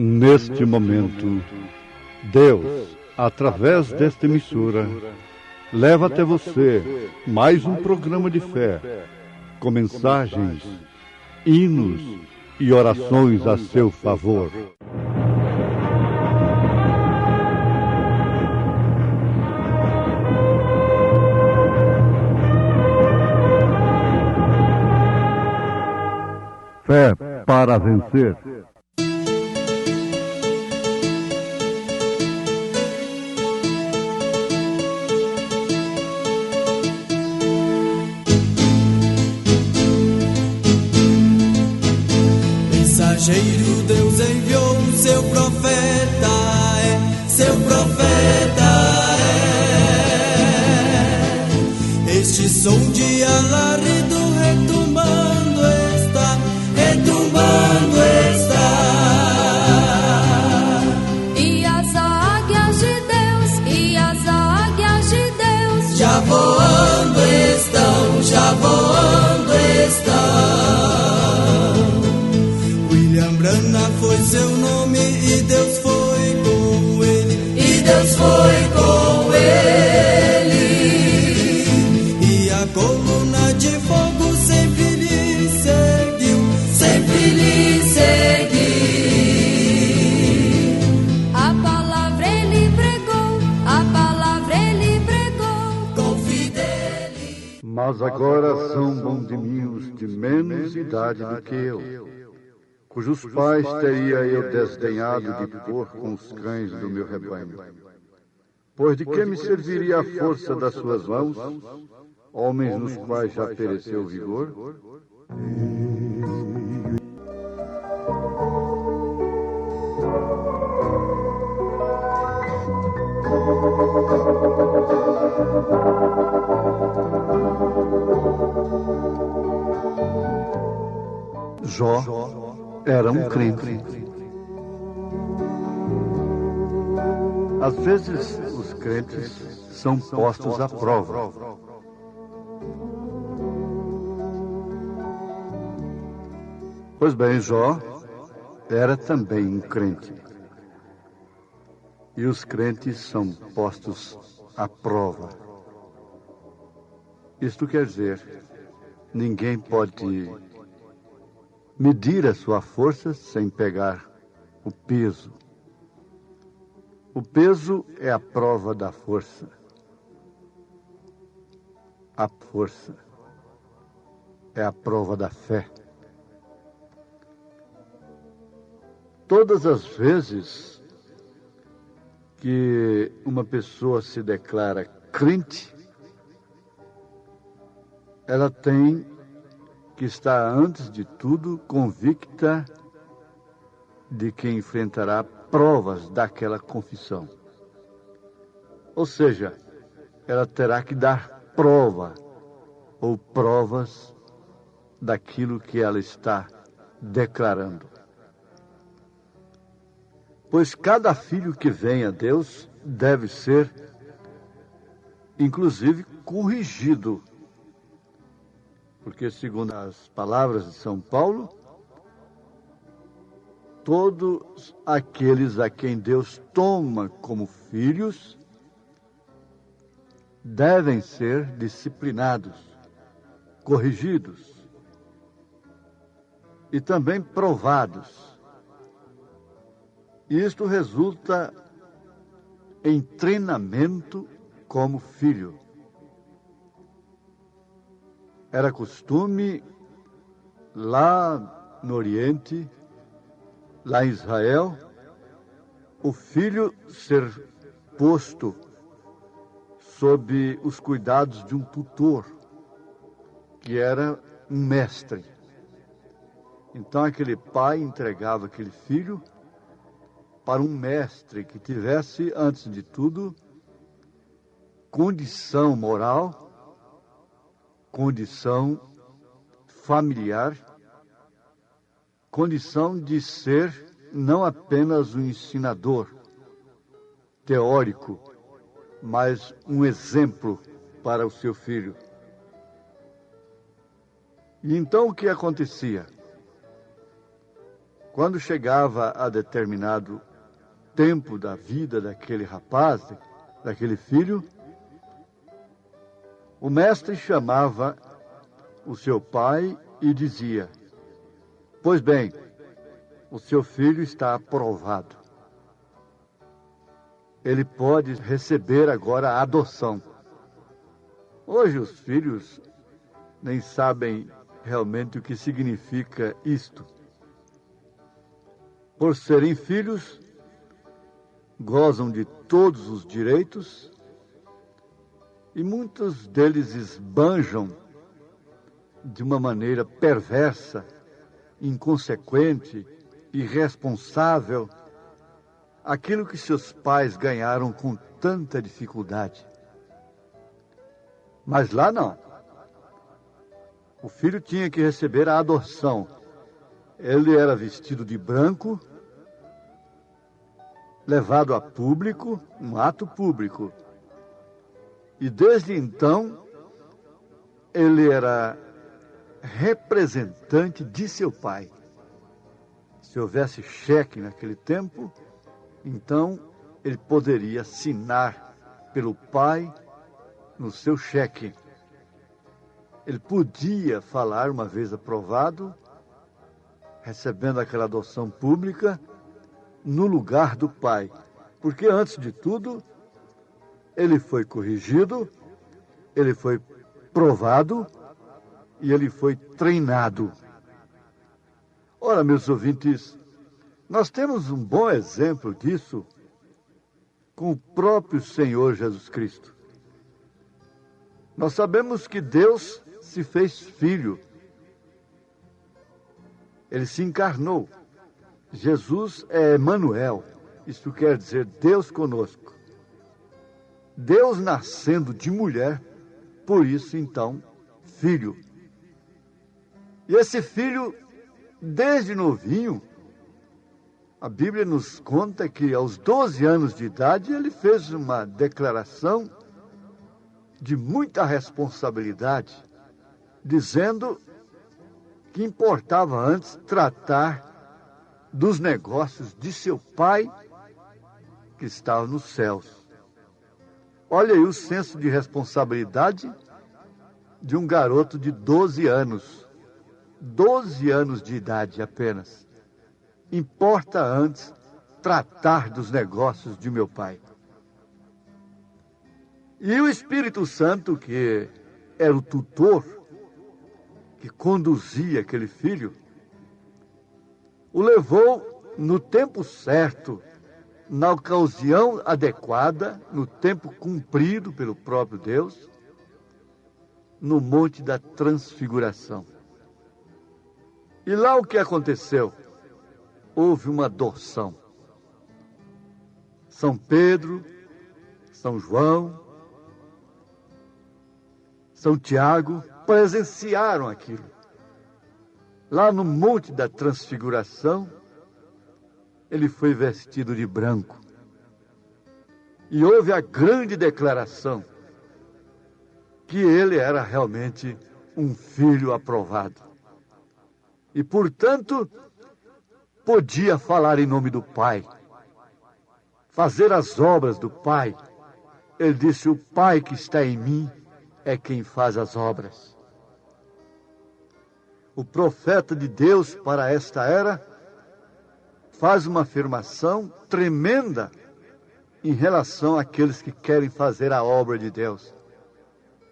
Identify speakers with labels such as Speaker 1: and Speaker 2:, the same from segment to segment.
Speaker 1: Neste momento, Deus, através desta emissora, leva até você mais um programa de fé, com mensagens, hinos e orações a seu favor. Fé para vencer.
Speaker 2: Mensageiro Deus enviou seu profeta, seu profeta Este som de alarido retumbando está, retumbando está.
Speaker 3: E as águias de Deus, e as águias de Deus
Speaker 2: já voando estão, já voando estão. Brana foi seu nome e Deus foi com ele, e Deus foi com ele. E a coluna de fogo sempre lhe seguiu, sempre lhe seguiu.
Speaker 3: A palavra ele pregou, a palavra ele pregou com fidelidade.
Speaker 1: Mas agora são bondinhos de menos idade do que eu, cujos pais teria eu desdenhado de pôr com os cães do meu rebanho. Pois de que me serviria a força das suas mãos, homens nos quais já pereceu o vigor? Jó era um crente. Às vezes, os crentes são postos à prova. Pois bem, Jó era também um crente. E os crentes são postos à prova. Isto quer dizer, ninguém pode medir a sua força sem pegar o peso. O peso é a prova da força. A força é a prova da fé. Todas as vezes que uma pessoa se declara crente, ela tem que está, antes de tudo, convicta de que enfrentará provas daquela confissão. Ou seja, ela terá que dar prova ou provas daquilo que ela está declarando. Pois cada filho que vem a Deus deve ser, inclusive, corrigido. Porque, segundo as palavras de São Paulo, todos aqueles a quem Deus toma como filhos devem ser disciplinados, corrigidos e também provados. Isto resulta em treinamento como filho. Era costume, lá no Oriente, lá em Israel, o filho ser posto sob os cuidados de um tutor, que era um mestre. Então aquele pai entregava aquele filho para um mestre que tivesse, antes de tudo, condição moral, condição familiar, condição de ser não apenas um ensinador teórico, mas um exemplo para o seu filho. E então o que acontecia? Quando chegava a determinado tempo da vida daquele rapaz, daquele filho, o mestre chamava o seu pai e dizia: pois bem, o seu filho está aprovado. Ele pode receber agora a adoção. Hoje os filhos nem sabem realmente o que significa isto. Por serem filhos, gozam de todos os direitos e muitos deles esbanjam de uma maneira perversa, inconsequente, irresponsável, aquilo que seus pais ganharam com tanta dificuldade. Mas lá não. O filho tinha que receber a adoção. Ele era vestido de branco, levado a público, um ato público. E desde então, ele era representante de seu pai. Se houvesse cheque naquele tempo, então ele poderia assinar pelo pai no seu cheque. Ele podia falar, uma vez aprovado, recebendo aquela adoção pública, no lugar do pai. Porque, antes de tudo, ele foi corrigido, ele foi provado e ele foi treinado. Ora, meus ouvintes, nós temos um bom exemplo disso com o próprio Senhor Jesus Cristo. Nós sabemos que Deus se fez filho. Ele se encarnou. Jesus é Emanuel. Isso quer dizer Deus conosco. Deus nascendo de mulher, por isso então, filho. E esse filho, desde novinho, a Bíblia nos conta que aos 12 anos de idade ele fez uma declaração de muita responsabilidade, dizendo que importava antes tratar dos negócios de seu pai, que estava nos céus. Olha aí o senso de responsabilidade de um garoto de 12 anos. 12 anos de idade apenas. Importa antes tratar dos negócios de meu pai. E o Espírito Santo, que era o tutor, que conduzia aquele filho, o levou no tempo certo, na ocasião adequada, no tempo cumprido pelo próprio Deus, no Monte da Transfiguração. E lá o que aconteceu? Houve uma adoção. São Pedro, São João, São Tiago presenciaram aquilo. Lá no Monte da Transfiguração, ele foi vestido de branco. E houve a grande declaração que ele era realmente um filho aprovado. E, portanto, podia falar em nome do Pai, fazer as obras do Pai. Ele disse: o Pai que está em mim é quem faz as obras. O profeta de Deus para esta era faz uma afirmação tremenda em relação àqueles que querem fazer a obra de Deus.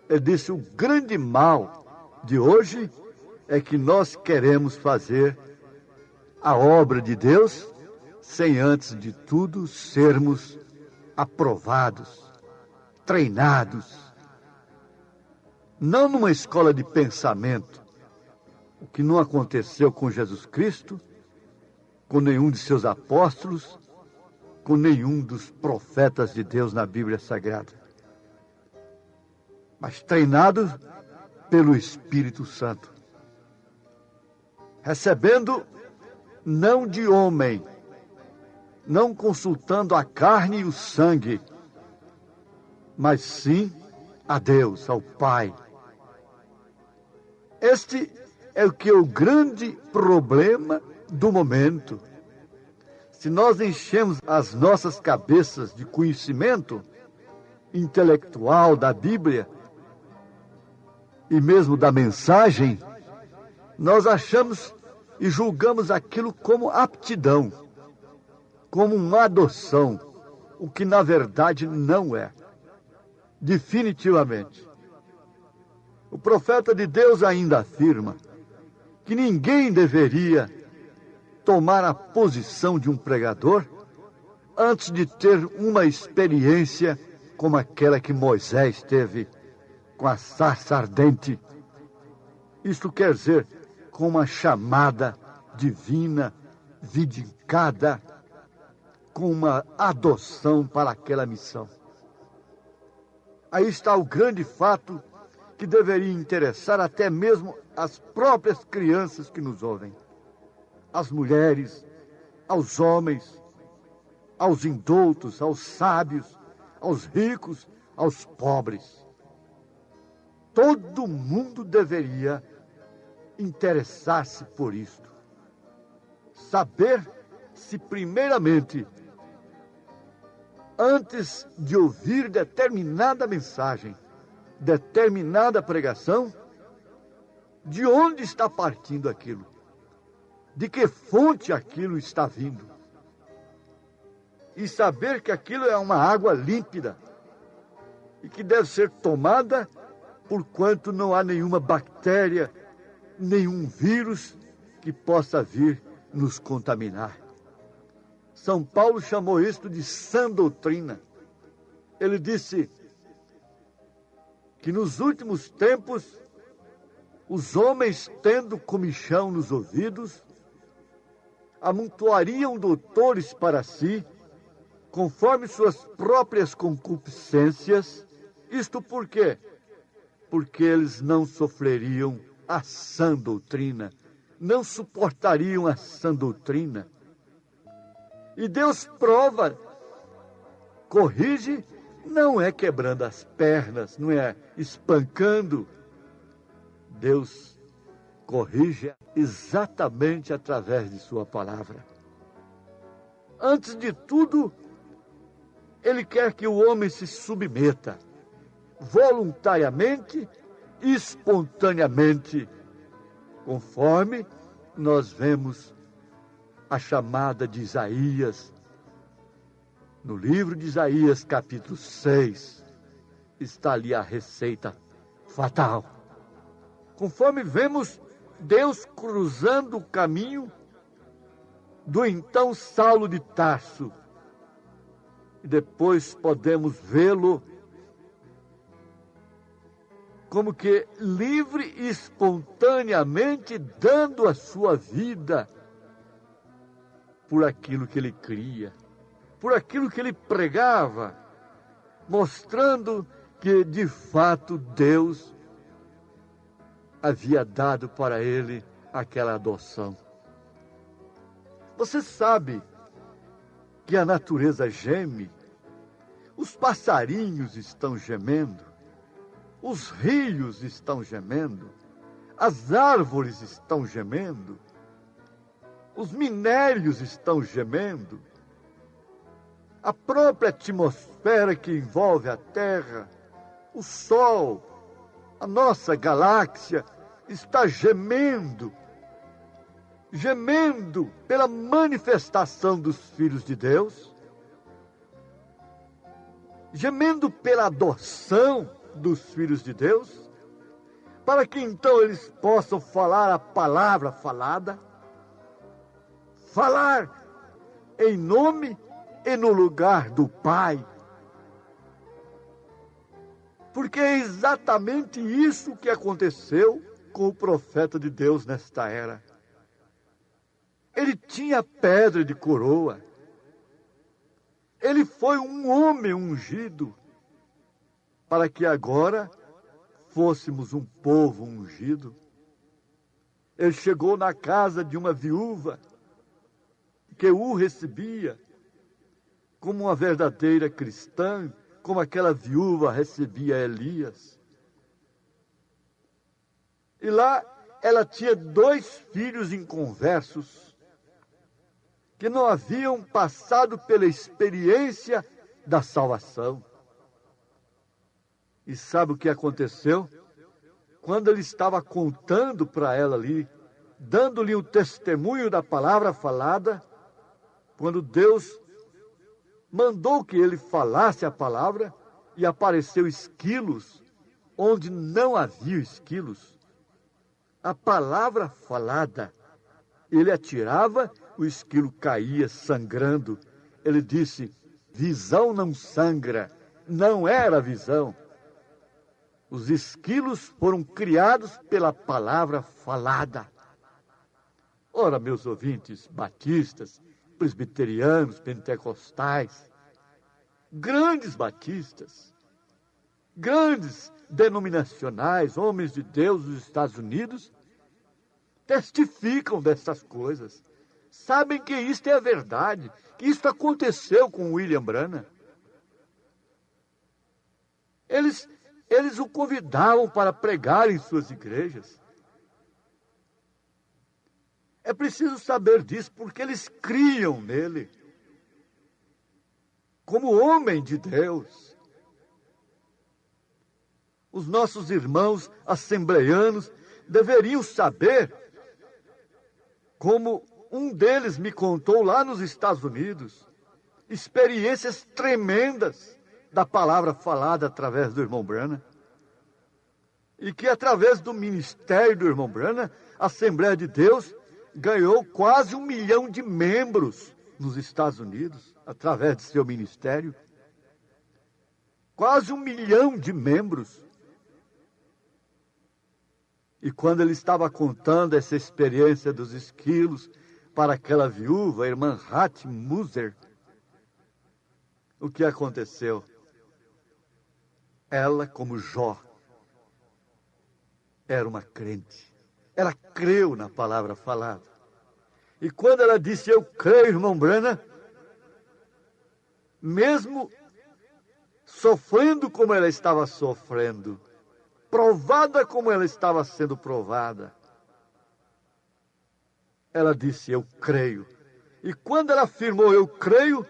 Speaker 1: Ele disse: o grande mal de hoje é que nós queremos fazer a obra de Deus sem, antes de tudo, sermos aprovados, treinados. Não numa escola de pensamento, o que não aconteceu com Jesus Cristo, com nenhum de seus apóstolos, com nenhum dos profetas de Deus na Bíblia Sagrada. mas treinados pelo Espírito Santo, recebendo não de homem, não consultando a carne e o sangue, mas sim a Deus, ao Pai. Este é o grande problema do momento. Se nós enchemos as nossas cabeças de conhecimento intelectual da Bíblia e mesmo da mensagem, nós achamos e julgamos aquilo como aptidão, como uma adoção, o que na verdade não é. Definitivamente. O profeta de Deus ainda afirma que ninguém deveria tomar a posição de um pregador antes de ter uma experiência como aquela que Moisés teve com a sarça ardente. Isto quer dizer, com uma chamada divina, vindicada, com uma adoção para aquela missão. Aí está o grande fato que deveria interessar até mesmo as próprias crianças que nos ouvem, às mulheres, aos homens, aos indoutos, aos sábios, aos ricos, aos pobres. Todo mundo deveria interessar-se por isto. Saber se primeiramente, antes de ouvir determinada mensagem, determinada pregação, de onde está partindo aquilo? De que fonte aquilo está vindo? E saber que aquilo é uma água límpida e que deve ser tomada porquanto não há nenhuma bactéria, nenhum vírus que possa vir nos contaminar. São Paulo chamou isto de sã doutrina. Ele disse que nos últimos tempos, os homens, tendo comichão nos ouvidos, amontoariam doutores para si, conforme suas próprias concupiscências. Isto por quê? Porque eles não sofreriam a sã doutrina, não suportariam a sã doutrina. E Deus prova, corrige, não é quebrando as pernas, não é espancando. Deus corrige exatamente através de sua palavra. Antes de tudo, Ele quer que o homem se submeta voluntariamente, espontaneamente, conforme nós vemos a chamada de Isaías. No livro de Isaías, capítulo 6, está ali a receita fatal. Conforme vemos Deus cruzando o caminho do então Saulo de Tarso. E depois podemos vê-lo como que livre e espontaneamente dando a sua vida por aquilo que ele cria, por aquilo que ele pregava, mostrando que de fato Deus havia dado para ele aquela adoção. Você sabe que a natureza geme, os passarinhos estão gemendo, os rios estão gemendo, as árvores estão gemendo, os minérios estão gemendo, a própria atmosfera que envolve a Terra, o Sol, a nossa galáxia está gemendo, gemendo pela manifestação dos filhos de Deus, gemendo pela adoção dos filhos de Deus, para que então eles possam falar a palavra falada, falar em nome e no lugar do Pai. Porque é exatamente isso que aconteceu com o profeta de Deus nesta era. Ele tinha pedra de coroa. Ele foi um homem ungido, para que agora fôssemos um povo ungido. Ele chegou na casa de uma viúva que o recebia como uma verdadeira cristã, como aquela viúva recebia Elias. E lá ela tinha 2 filhos inconversos que não haviam passado pela experiência da salvação. E sabe o que aconteceu? Quando ele estava contando para ela ali, dando-lhe o testemunho da palavra falada, quando Deus mandou que ele falasse a palavra, e apareceu esquilos onde não havia esquilos. A palavra falada, ele atirava, o esquilo caía sangrando. Ele disse: visão não sangra, não era visão. Os esquilos foram criados pela palavra falada. Ora, meus ouvintes batistas, presbiterianos, pentecostais, grandes batistas, grandes denominacionais, homens de Deus dos Estados Unidos, testificam dessas coisas. Sabem que isto é a verdade, que isto aconteceu com William Branham. Eles o convidavam para pregar em suas igrejas. É preciso saber disso, porque eles criam nele como homem de Deus. Os nossos irmãos assembleianos deveriam saber, como um deles me contou lá nos Estados Unidos, experiências tremendas da palavra falada através do irmão Branham. E que através do ministério do irmão Branham, a Assembleia de Deus ganhou quase 1 milhão de membros nos Estados Unidos, através de seu ministério. Quase 1 milhão de membros. E quando ele estava contando essa experiência dos esquilos para aquela viúva, a irmã Hattie Moser, o que aconteceu? Ela, como Jó, era uma crente. Ela creu na palavra falada. E quando ela disse, eu creio, irmão Branham, mesmo sofrendo como ela estava sofrendo, provada como ela estava sendo provada, ela disse, eu creio. E quando ela afirmou, eu creio,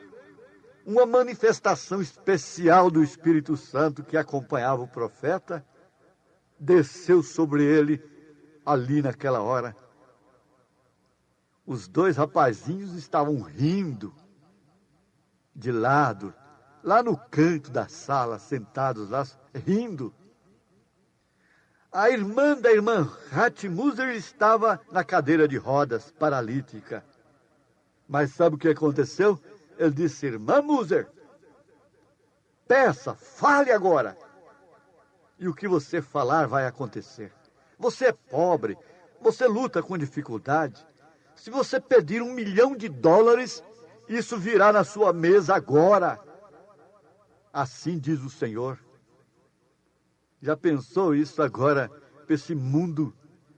Speaker 1: uma manifestação especial do Espírito Santo que acompanhava o profeta desceu sobre ele ali naquela hora. Os 2 rapazinhos estavam rindo de lado, lá no canto da sala, sentados lá, rindo. A irmã da irmã Hattie Moser estava na cadeira de rodas, paralítica. Mas sabe o que aconteceu? Ele disse, irmã Moser, peça, fale agora. E o que você falar vai acontecer. Você é pobre, você luta com dificuldade. Se você pedir $1 milhão, isso virá na sua mesa agora. Assim diz o Senhor. Já pensou isso agora, para esse mundo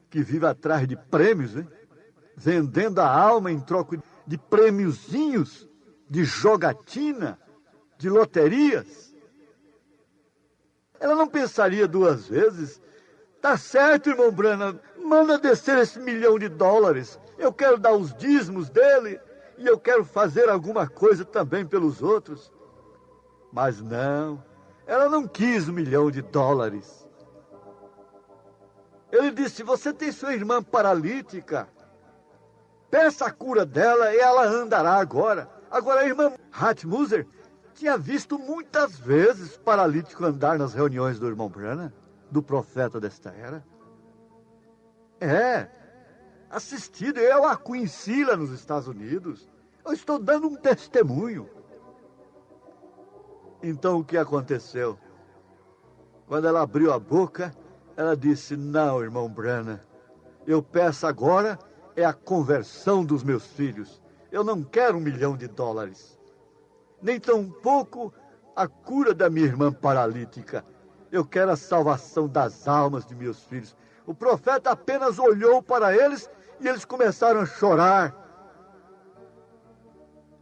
Speaker 1: que vive atrás de prêmios, hein? Vendendo a alma em troca de prêmiozinhos, de jogatina, de loterias? Ela não pensaria 2 vezes. Tá certo, irmão Branham, manda descer esse $1 milhão. Eu quero dar os dízimos dele e eu quero fazer alguma coisa também pelos outros. Mas não, ela não quis $1 milhão. Ele disse, você tem sua irmã paralítica, peça a cura dela e ela andará agora. Agora a irmã Hattie Moser tinha visto muitas vezes paralítico andar nas reuniões do irmão Branham, do profeta desta era. Assistido, eu a conheci lá nos Estados Unidos. Eu estou dando um testemunho. Então o que aconteceu? Quando ela abriu a boca, ela disse, não, irmão Branham, eu peço agora é a conversão dos meus filhos. Eu não quero $1 milhão, nem tampouco a cura da minha irmã paralítica. Eu quero a salvação das almas de meus filhos. O profeta apenas olhou para eles e eles começaram a chorar.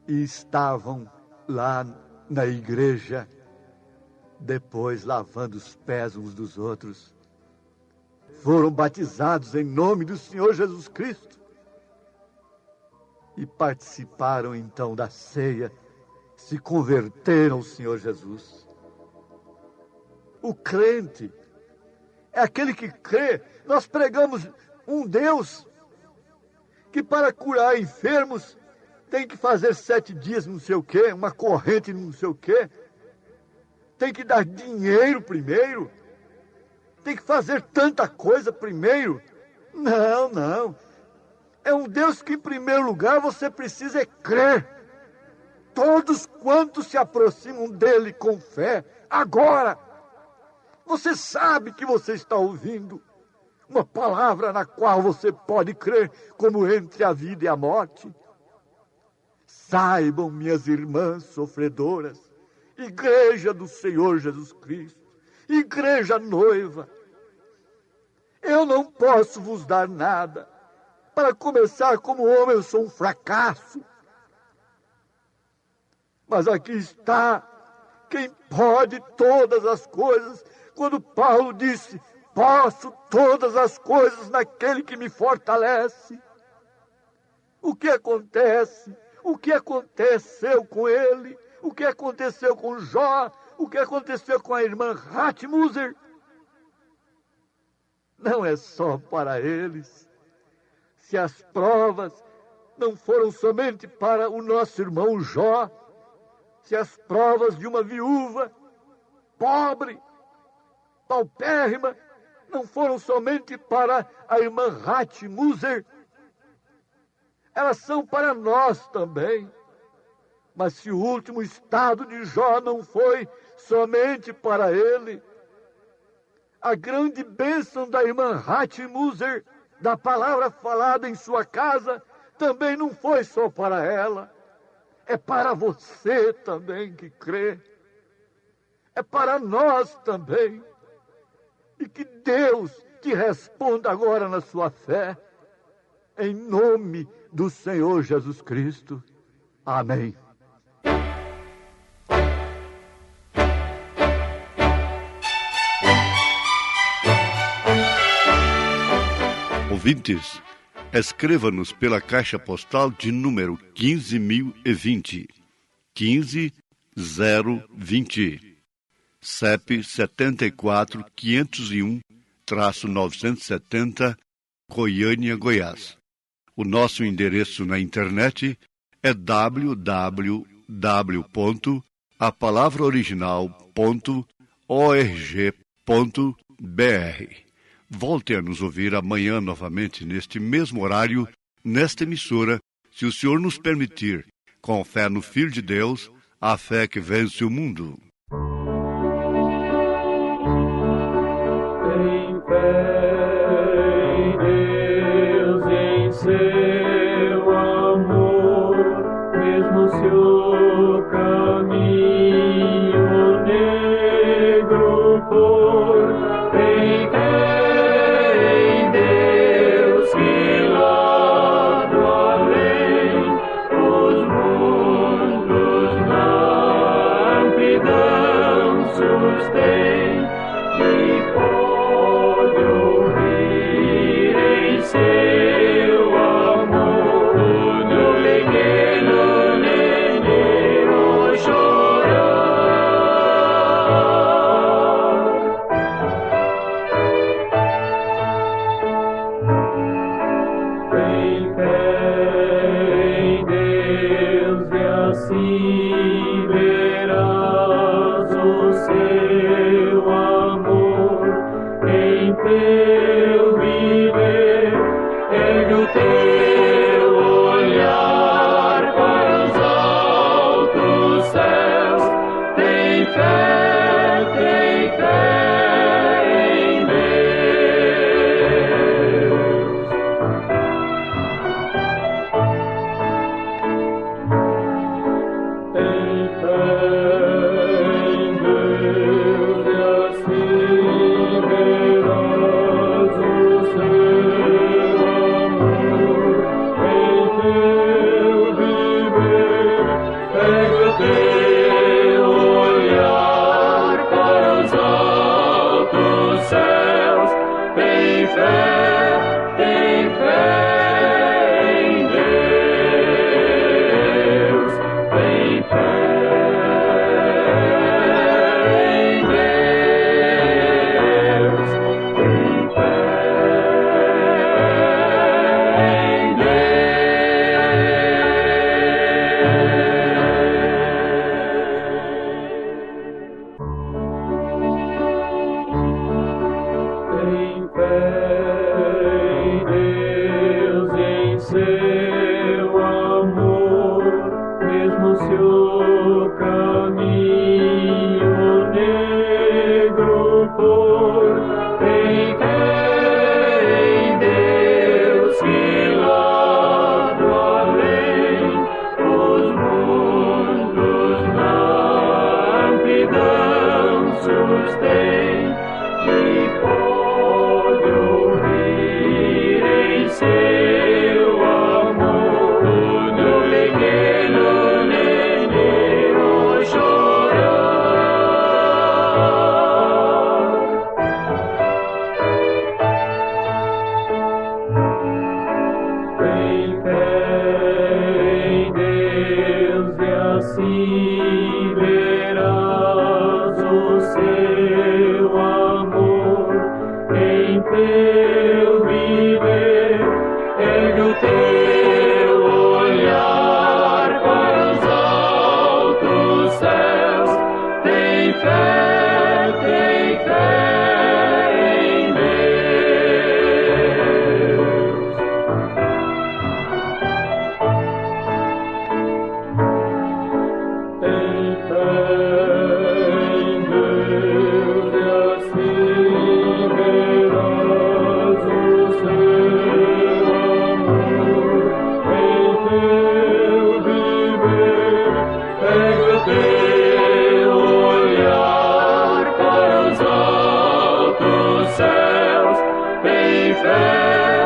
Speaker 1: E estavam lá na igreja, depois lavando os pés uns dos outros. Foram batizados em nome do Senhor Jesus Cristo. E participaram então da ceia, se converteram ao Senhor Jesus. O crente é aquele que crê. Nós pregamos um Deus que para curar enfermos tem que fazer 7 dias não sei o quê, uma corrente não sei o quê. Tem que dar dinheiro primeiro. Tem que fazer tanta coisa primeiro. Não, não. É um Deus que, em primeiro lugar, você precisa crer. Todos quantos se aproximam dele com fé, agora, você sabe que você está ouvindo uma palavra na qual você pode crer, como entre a vida e a morte. Saibam, minhas irmãs sofredoras, igreja do Senhor Jesus Cristo, igreja noiva, eu não posso vos dar nada. Para começar, como homem, eu sou um fracasso. Mas aqui está quem pode todas as coisas. Quando Paulo disse, posso todas as coisas naquele que me fortalece. O que acontece? O que aconteceu com ele? O que aconteceu com Jó? O que aconteceu com a irmã Hatmuser? Não é só para eles. Se as provas não foram somente para o nosso irmão Jó, se as provas de uma viúva pobre, paupérrima, não foram somente para a irmã Hatmuser, elas são para nós também. Mas se o último estado de Jó não foi somente para ele, a grande bênção da irmã Hatmuser, da palavra falada em sua casa, também não foi só para ela. É para você também que crê. É para nós também. E que Deus te responda agora na sua fé, em nome do Senhor Jesus Cristo. Amém.
Speaker 4: Ouvintes, escreva-nos pela caixa postal de número 15.020, 15020, CEP 74.501-970, Goiânia, Goiás. O nosso endereço na internet é www.apalavraoriginal.org.br. Volte a nos ouvir amanhã novamente, neste mesmo horário, nesta emissora, se o Senhor nos permitir, com fé no Filho de Deus, a fé que vence o mundo.
Speaker 5: Tem fé em Deus, em seu amor, mesmo se o caminho negro for. Tem fé assim e pode ouvir em seu amor no pequeno menino chorar. Tem fé em Deus e assim verás o seu amor em teu viver. Ergue o teu olhar para os altos céus. Tem fé em Deus. Tem fé em Deus e assim verás o seu amor em teu viver. Pega o teu olhar para os altos céus. Tem fé